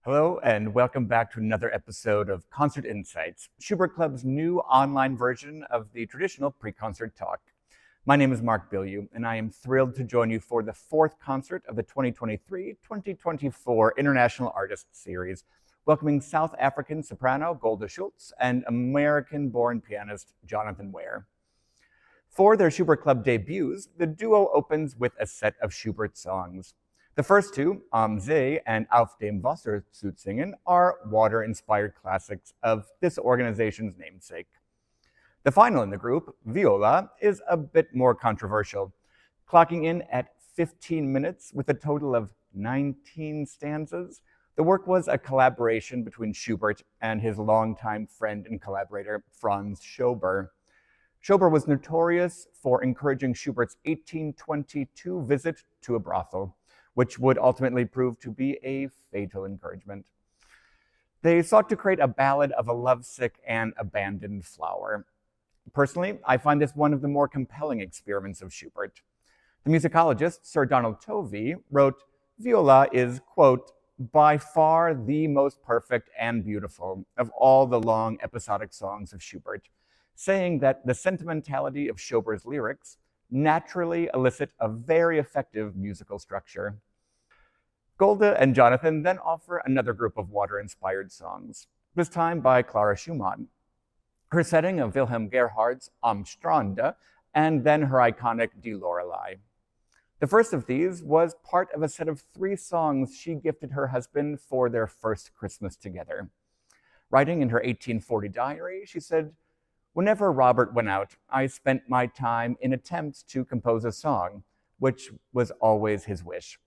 Hello, and welcome back to another episode of Concert Insights, Schubert Club's new online version of the traditional pre-concert talk. My name is Mark Bilyeu, and I am thrilled to join you for the fourth concert of the 2023-2024 International Artists Series, welcoming South African soprano Golda Schultz and American-born pianist Jonathan Ware. For their Schubert Club debuts, the duo opens with a set of Schubert songs. The first two, Am See and Auf dem Wasser zu singen, are water-inspired classics of this organization's namesake. The final in the group, Viola, is a bit more controversial, clocking in at 15 minutes with a total of 19 stanzas. The work was a collaboration between Schubert and his longtime friend and collaborator, Franz Schober. Schober was notorious for encouraging Schubert's 1822 visit to a brothel, which would ultimately prove to be a fatal encouragement. They sought to create a ballad of a lovesick and abandoned flower. Personally, I find this one of the more compelling experiments of Schubert. The musicologist Sir Donald Tovey wrote, "Viola is, quote, by far the most perfect and beautiful of all the long episodic songs of Schubert, saying that the sentimentality of Schober's lyrics naturally elicit a very effective musical structure." Golda and Jonathan then offer another group of water-inspired songs, this time by Clara Schumann. Her setting of Wilhelm Gerhard's Am Strande, and then her iconic Die Lorelei. The first of these was part of a set of 3 songs she gifted her husband for their first Christmas together. Writing in her 1840 diary, she said, "Whenever Robert went out, I spent my time in attempts to compose a song, which was always his wish.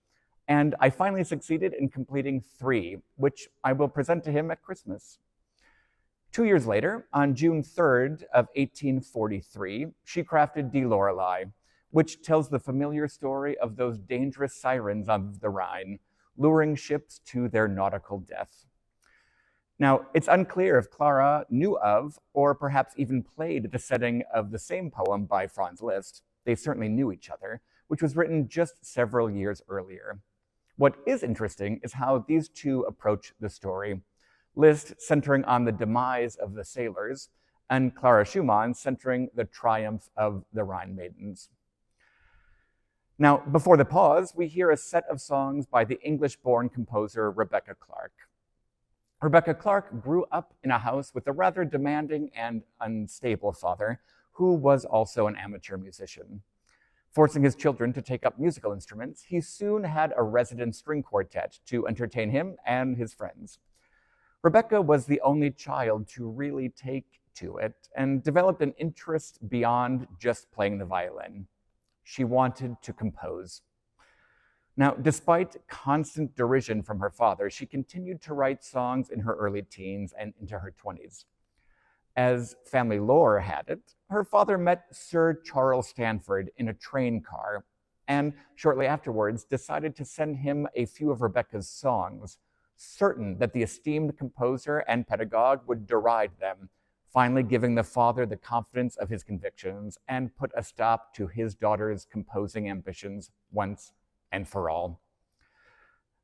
And I finally succeeded in completing 3, which I will present to him at Christmas." 2 years later, on June 3rd of 1843, she crafted Die Lorelei, which tells the familiar story of those dangerous sirens of the Rhine, luring ships to their nautical death. Now, it's unclear if Clara knew of, or perhaps even played the setting of the same poem by Franz Liszt. They certainly knew each other, which was written just several years earlier. What is interesting is how these two approach the story. Liszt centering on the demise of the sailors, and Clara Schumann centering the triumph of the Rhine maidens. Now, before the pause, we hear a set of songs by the English-born composer Rebecca Clarke. Rebecca Clarke grew up in a house with a rather demanding and unstable father, who was also an amateur musician. Forcing his children to take up musical instruments, he soon had a resident string quartet to entertain him and his friends. Rebecca was the only child to really take to it and developed an interest beyond just playing the violin. She wanted to compose. Now, despite constant derision from her father, she continued to write songs in her early teens and into her 20s. As family lore had it, her father met Sir Charles Stanford in a train car, and shortly afterwards decided to send him a few of Rebecca's songs, certain that the esteemed composer and pedagogue would deride them, finally giving the father the confidence of his convictions and put a stop to his daughter's composing ambitions once and for all.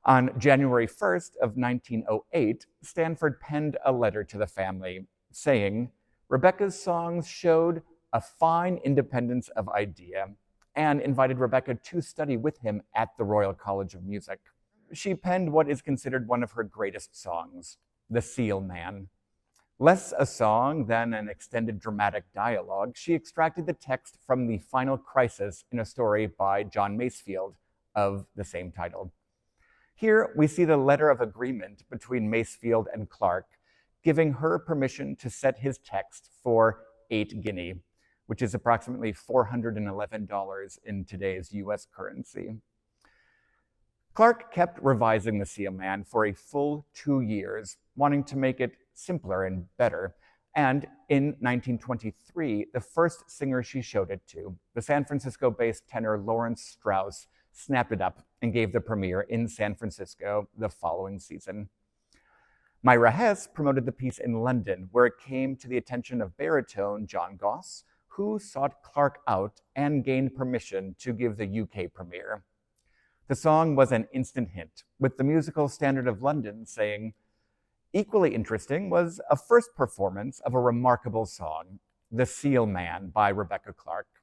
On January 1st of 1908, Stanford penned a letter to the family saying, "Rebecca's songs showed a fine independence of idea," and invited Rebecca to study with him at the Royal College of Music. She penned what is considered one of her greatest songs, The Seal Man. Less a song than an extended dramatic dialogue, she extracted the text from the final crisis in a story by John Masefield of the same title. Here we see the letter of agreement between Masefield and Clarke, giving her permission to set his text for 8 guinea, which is approximately $411 in today's US currency. Clarke kept revising The Seal Man for a full 2 years, wanting to make it simpler and better. And in 1923, the first singer she showed it to, the San Francisco-based tenor Lawrence Strauss, snapped it up and gave the premiere in San Francisco the following season. Myra Hess promoted the piece in London, where it came to the attention of baritone John Goss, who sought Clarke out and gained permission to give the UK premiere. The song was an instant hit, with the Musical Standard of London saying, "Equally interesting was a first performance of a remarkable song, The Seal Man by Rebecca Clarke.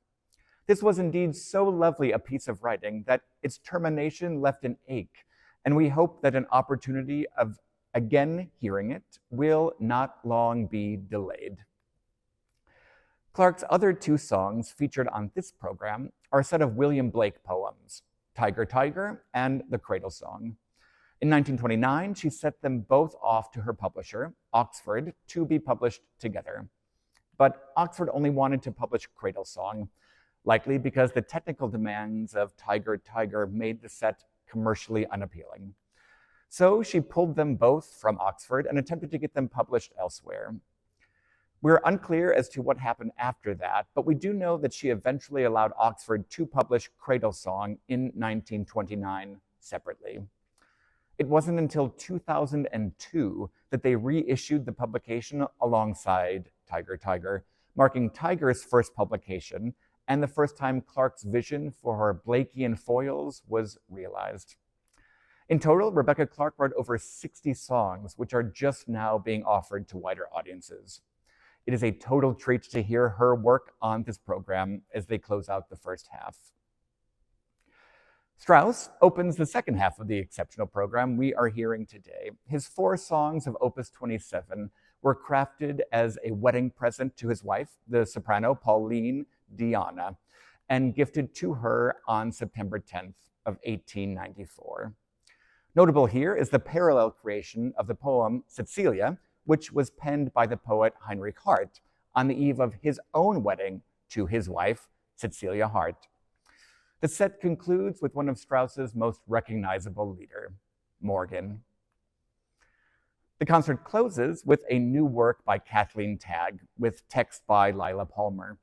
This was indeed so lovely a piece of writing that its termination left an ache, and we hope that an opportunity of again hearing it will not long be delayed." Clarke's other two songs featured on this program are a set of William Blake poems, Tiger, Tiger, and The Cradle Song. In 1929, she sent them both off to her publisher, Oxford, to be published together. But Oxford only wanted to publish Cradle Song, likely because the technical demands of Tiger, Tiger made the set commercially unappealing. So she pulled them both from Oxford and attempted to get them published elsewhere. We're unclear as to what happened after that, but we do know that she eventually allowed Oxford to publish Cradle Song in 1929 separately. It wasn't until 2002 that they reissued the publication alongside Tiger, Tiger, marking Tiger's first publication and the first time Clarke's vision for her Blakean foils was realized. In total, Rebecca Clarke wrote over 60 songs, which are just now being offered to wider audiences. It is a total treat to hear her work on this program as they close out the first half. Strauss opens the second half of the exceptional program we are hearing today. His 4 songs of Opus 27 were crafted as a wedding present to his wife, the soprano Pauline Diana, and gifted to her on September 10th of 1894. Notable here is the parallel creation of the poem Cecilia, which was penned by the poet Heinrich Hart on the eve of his own wedding to his wife, Cecilia Hart. The set concludes with one of Strauss's most recognizable lieder, Morgan. The concert closes with a new work by Kathleen Tagg, with text by Lila Palmer.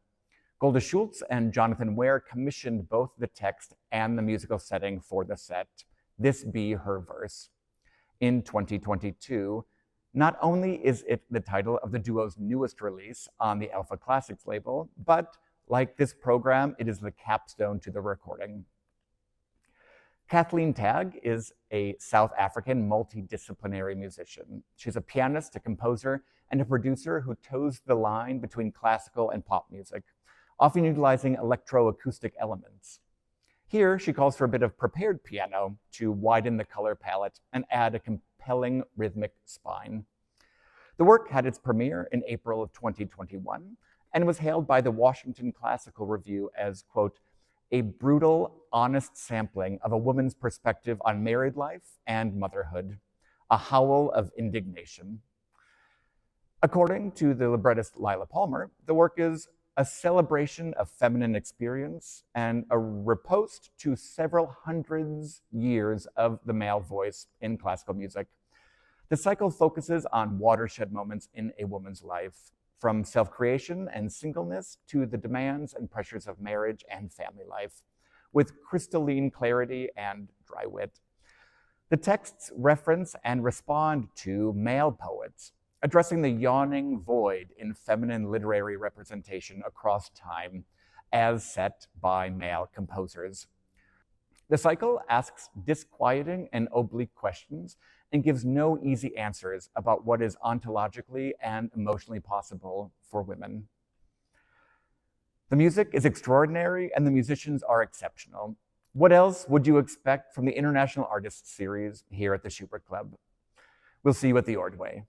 Golda Schultz and Jonathan Ware commissioned both the text and the musical setting for the set, This Be Her Verse. In 2022, not only is it the title of the duo's newest release on the Alpha Classics label, but like this program, it is the capstone to the recording. Kathleen Tagg is a South African multidisciplinary musician. She's a pianist, a composer, and a producer who toes the line between classical and pop music, often utilizing electroacoustic elements. Here, she calls for a bit of prepared piano to widen the color palette and add a compelling rhythmic spine. The work had its premiere in April of 2021 and was hailed by the Washington Classical Review as, quote, a brutal, honest sampling of a woman's perspective on married life and motherhood, a howl of indignation. According to the librettist Lila Palmer, the work is a celebration of feminine experience and a riposte to several hundreds years of the male voice in classical music. The cycle focuses on watershed moments in a woman's life, from self-creation and singleness to the demands and pressures of marriage and family life, with crystalline clarity and dry wit. The texts reference and respond to male poets, addressing the yawning void in feminine literary representation across time, as set by male composers. The cycle asks disquieting and oblique questions and gives no easy answers about what is ontologically and emotionally possible for women. The music is extraordinary and the musicians are exceptional. What else would you expect from the International Artists Series here at the Schubert Club? We'll see you at the Ordway.